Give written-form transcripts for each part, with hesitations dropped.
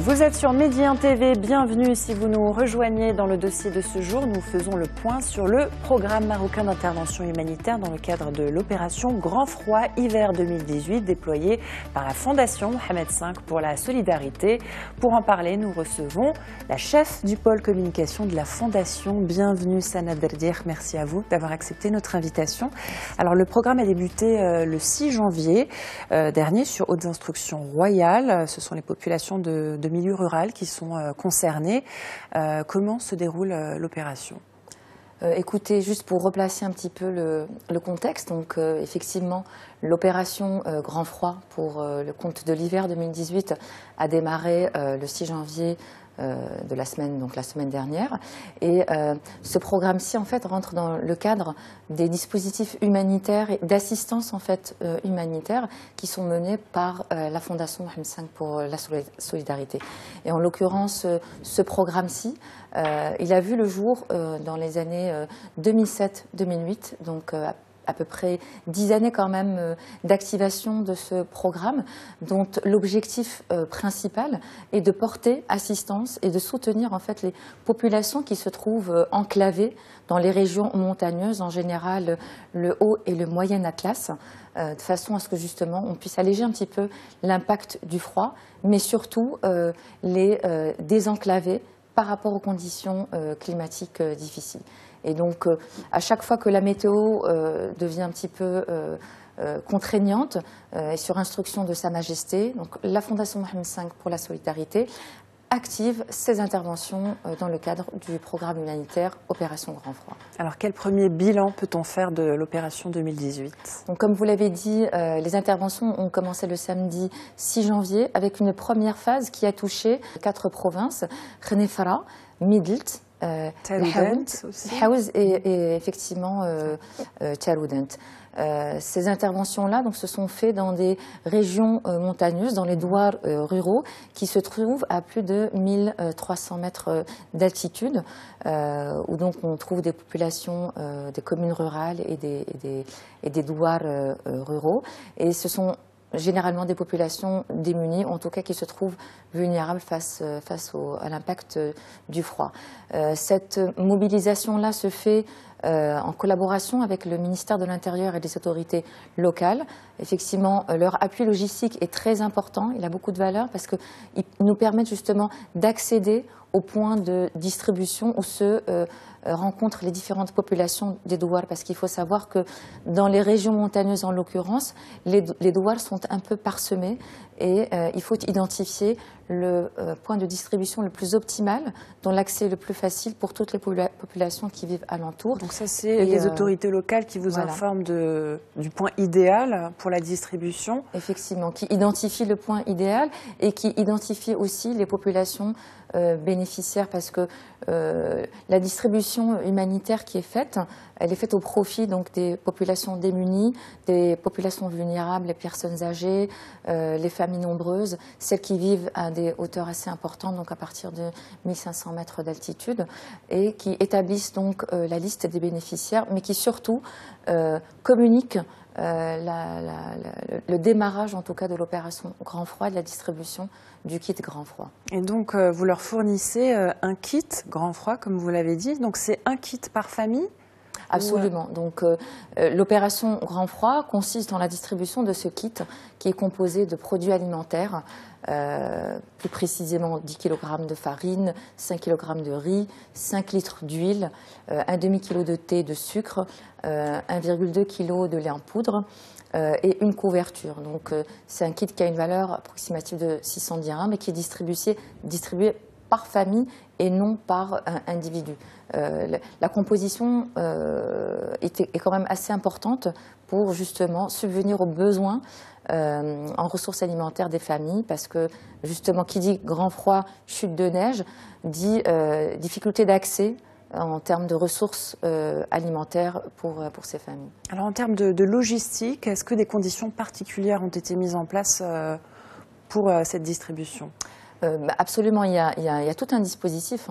Vous êtes sur Midi 1 TV, bienvenue si vous nous rejoignez dans le dossier de ce jour. Nous faisons le point sur le programme marocain d'intervention humanitaire dans le cadre de l'opération Grand Froid Hiver 2018 déployée par la Fondation Mohamed V pour la solidarité. Pour en parler, nous recevons la chef du pôle communication de la Fondation. Bienvenue Sana Derdir, merci à vous d'avoir accepté notre invitation. Alors le programme a débuté le 6 janvier dernier sur hautes instructions royales. Ce sont les populations de milieu rural qui sont concernés. Comment se déroule l'opération ? Écoutez, juste pour replacer un petit peu le contexte, donc effectivement, l'opération Grand Froid pour le compte de l'hiver 2018 a démarré le 6 janvier de la semaine, donc la semaine dernière. Et ce programme-ci, en fait, rentre dans le cadre des dispositifs humanitaires et d'assistance, en fait, humanitaire qui sont menés par la Fondation Mohamed V pour la solidarité. Et en l'occurrence, ce programme-ci, il a vu le jour dans les années 2007-2008, donc à peu près 10 années quand même d'activation de ce programme, dont l'objectif principal est de porter assistance et de soutenir en fait les populations qui se trouvent enclavées dans les régions montagneuses, en général le Haut et le Moyen Atlas, de façon à ce que justement on puisse alléger un petit peu l'impact du froid, mais surtout les désenclaver par rapport aux conditions climatiques difficiles. Et donc, à chaque fois que la météo devient un petit peu contraignante, et sur instruction de Sa Majesté, donc la Fondation Mohamed V pour la solidarité active ses interventions dans le cadre du programme humanitaire Opération Grand Froid. Alors, quel premier bilan peut-on faire de l'opération 2018 ? Donc, comme vous l'avez dit, les interventions ont commencé le samedi 6 janvier avec une première phase qui a touché 4 provinces, Khenefra, Midelt, Haouz et effectivement Taroudant. Ces interventions-là se sont faites dans des régions montagneuses, dans les douars ruraux, qui se trouvent à plus de 1300 mètres d'altitude, où donc on trouve des populations des communes rurales et des douars ruraux. Et ce sont généralement des populations démunies, en tout cas qui se trouvent vulnérables face à l'impact du froid. Cette mobilisation-là se fait en collaboration avec le ministère de l'Intérieur et des autorités locales. Effectivement, leur appui logistique est très important, il a beaucoup de valeur parce qu'il nous permet justement d'accéder aux points de distribution où se rencontrent les différentes populations des douars, parce qu'il faut savoir que dans les régions montagneuses en l'occurrence, les douars sont un peu parsemés et il faut identifier le point de distribution le plus optimal, dont l'accès est le plus facile pour toutes les populations qui vivent alentour. Donc ça, c'est les autorités locales qui vous informent du point idéal pour la distribution. Effectivement, qui identifient le point idéal et qui identifient aussi les populations bénéficiaires, parce que la distribution humanitaire qui est faite, elle est faite au profit donc des populations démunies, des populations vulnérables, les personnes âgées, les familles nombreuses, celles qui vivent à des hauteurs assez importantes, donc à partir de 1500 mètres d'altitude, et qui établissent donc la liste des bénéficiaires, mais qui surtout communiquent le démarrage en tout cas de l'opération Grand Froid, de la distribution du kit Grand Froid. Et donc vous leur fournissez un kit Grand Froid, comme vous l'avez dit, donc c'est un kit par famille ? Absolument. Donc l'opération Grand Froid consiste dans la distribution de ce kit qui est composé de produits alimentaires, plus précisément 10 kg de farine, 5 kg de riz, 5 litres d'huile, un demi-kilo de thé de sucre, 1,2 kg de lait en poudre et une couverture. Donc c'est un kit qui a une valeur approximative de 600 dirhams et qui est distribué par famille et non par individu. La composition est quand même assez importante pour justement subvenir aux besoins en ressources alimentaires des familles, parce que justement qui dit grand froid, chute de neige, dit difficulté d'accès en termes de ressources alimentaires pour ces familles. Alors en termes de logistique, est-ce que des conditions particulières ont été mises en place pour cette distribution ? Absolument, il y a tout un dispositif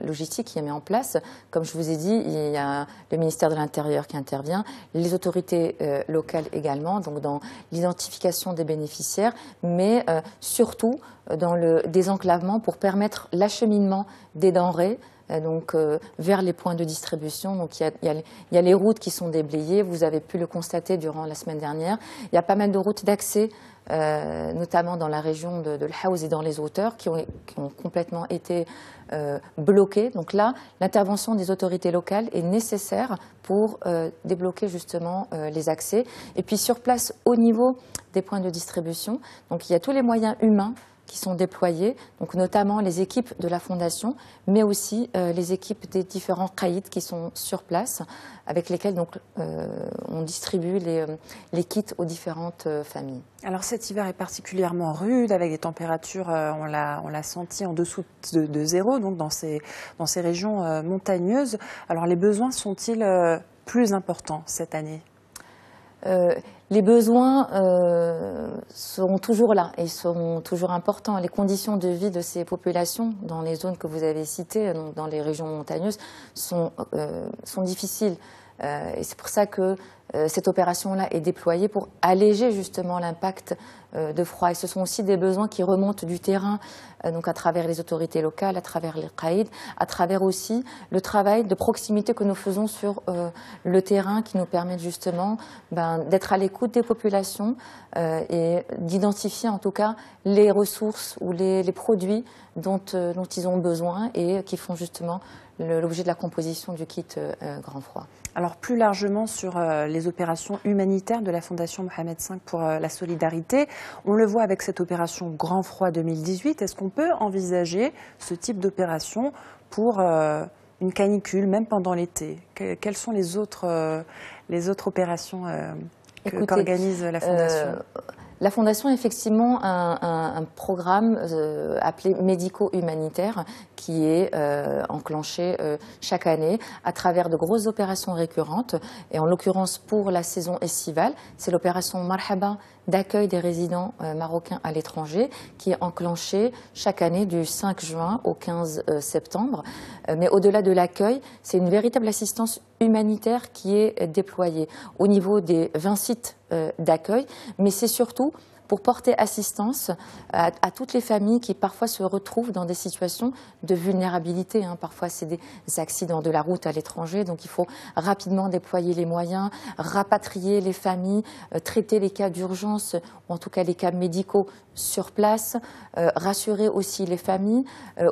logistique qui est mis en place. Comme je vous ai dit, il y a le ministère de l'Intérieur qui intervient, les autorités locales également, donc dans l'identification des bénéficiaires, mais surtout dans le désenclavement pour permettre l'acheminement des denrées vers les points de distribution. Donc il y a les routes qui sont déblayées, vous avez pu le constater durant la semaine dernière. Il y a pas mal de routes d'accès, notamment dans la région de l'Haouz et dans les hauteurs, qui ont complètement été bloquées. Donc là, l'intervention des autorités locales est nécessaire pour débloquer justement les accès. Et puis sur place, au niveau des points de distribution, donc il y a tous les moyens humains qui sont déployés, donc notamment les équipes de la Fondation, mais aussi les équipes des différents caïds qui sont sur place, avec lesquels on distribue les kits aux différentes familles. Alors cet hiver est particulièrement rude, avec des températures, on l'a senti, en dessous de zéro, donc dans ces régions montagneuses. Alors les besoins sont-ils plus importants cette année ? Les besoins seront toujours là et seront toujours importants. Les conditions de vie de ces populations dans les zones que vous avez citées, donc dans les régions montagneuses, sont difficiles. Et c'est pour ça que cette opération-là est déployée pour alléger justement l'impact de froid. Et ce sont aussi des besoins qui remontent du terrain, donc à travers les autorités locales, à travers les caïds, à travers aussi le travail de proximité que nous faisons sur le terrain, qui nous permet justement d'être à l'écoute des populations et d'identifier en tout cas les ressources ou les produits dont ils ont besoin et qui font justement l'objet de la composition du kit Grand Froid. Alors plus largement sur les opérations humanitaires de la Fondation Mohamed V pour la solidarité, on le voit avec cette opération Grand Froid 2018. Est-ce qu'on peut envisager ce type d'opération pour une canicule, même pendant l'été? Quelles sont les autres opérations qu'organise la Fondation? La Fondation a effectivement un programme appelé médico-humanitaire qui est enclenché chaque année à travers de grosses opérations récurrentes. Et en l'occurrence pour la saison estivale, c'est l'opération Marhaba d'accueil des résidents marocains à l'étranger qui est enclenchée chaque année du 5 juin au 15 septembre. Mais au-delà de l'accueil, c'est une véritable assistance humanitaire qui est déployée au niveau des 20 sites d'accueil, mais c'est surtout pour porter assistance à toutes les familles qui parfois se retrouvent dans des situations de vulnérabilité. Parfois, c'est des accidents de la route à l'étranger, donc il faut rapidement déployer les moyens, rapatrier les familles, traiter les cas d'urgence, ou en tout cas les cas médicaux sur place, rassurer aussi les familles.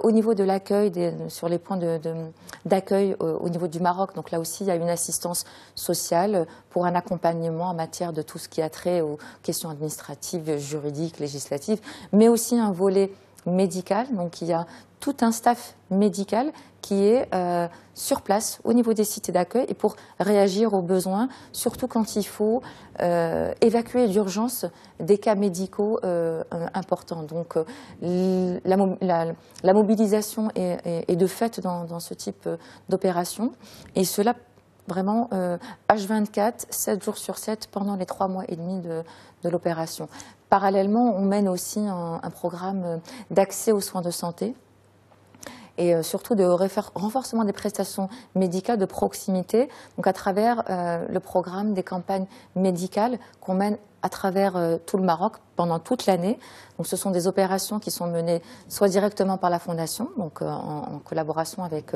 Au niveau de l'accueil, sur les points d'accueil au niveau du Maroc, donc là aussi, il y a une assistance sociale pour un accompagnement en matière de tout ce qui a trait aux questions administratives, juridiques, législatives, mais aussi un volet médical. Donc il y a tout un staff médical qui est sur place au niveau des sites d'accueil et pour réagir aux besoins, surtout quand il faut évacuer d'urgence des cas médicaux importants. Donc la mobilisation est de fait dans ce type d'opération, et cela vraiment H24, 7 jours sur 7 pendant les 3 mois et demi de l'opération. Parallèlement, on mène aussi un programme d'accès aux soins de santé et surtout de renforcement des prestations médicales de proximité, donc à travers le programme des campagnes médicales qu'on mène à travers tout le Maroc pendant toute l'année. Donc ce sont des opérations qui sont menées soit directement par la Fondation, donc en collaboration avec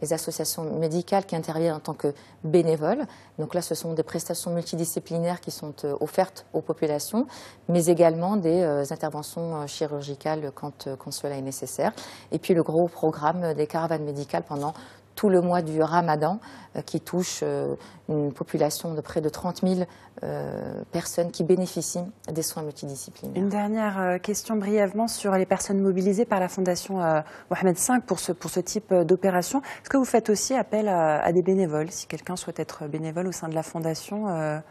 les associations médicales qui interviennent en tant que bénévoles. Donc là, ce sont des prestations multidisciplinaires qui sont offertes aux populations, mais également des interventions chirurgicales quand cela est nécessaire. Et puis le gros programme des caravanes médicales pendant tout le mois du Ramadan, qui touche une population de près de 30 000 personnes qui bénéficient des soins multidisciplinaires. Une dernière question brièvement sur les personnes mobilisées par la Fondation Mohamed V pour ce type d'opération. Est-ce que vous faites aussi appel à des bénévoles, si quelqu'un souhaite être bénévole au sein de la Fondation?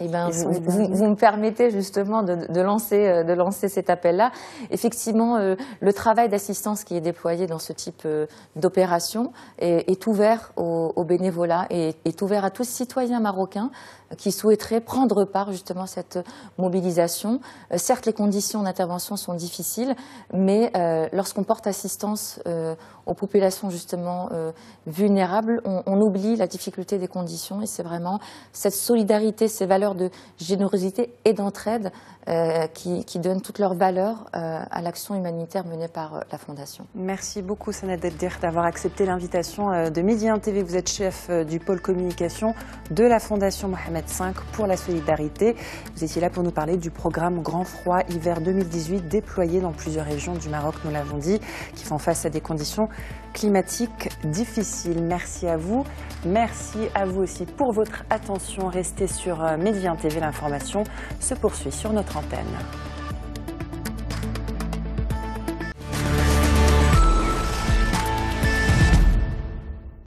Eh bien, vous me permettez justement de lancer cet appel-là. Effectivement, le travail d'assistance qui est déployé dans ce type d'opération est ouvert au bénévolat et est ouvert à tous citoyens marocains qui souhaiteraient prendre part justement à cette mobilisation. Certes, les conditions d'intervention sont difficiles, mais lorsqu'on porte assistance aux populations justement vulnérables, on oublie la difficulté des conditions et c'est vraiment cette solidarité, ces valeurs de générosité et d'entraide qui donnent toute leur valeur à l'action humanitaire menée par la Fondation. Merci beaucoup Sanat Deldir d'avoir accepté l'invitation de Midi 1 TV. Vous êtes chef du pôle communication de la Fondation Mohamed V pour la solidarité. Vous étiez là pour nous parler du programme Grand Froid Hiver 2018 déployé dans plusieurs régions du Maroc, nous l'avons dit, qui font face à des conditions climatiques difficiles. Merci à vous. Merci à vous aussi pour votre attention. Restez sur Midi 1 TV, l'information se poursuit sur notre antenne.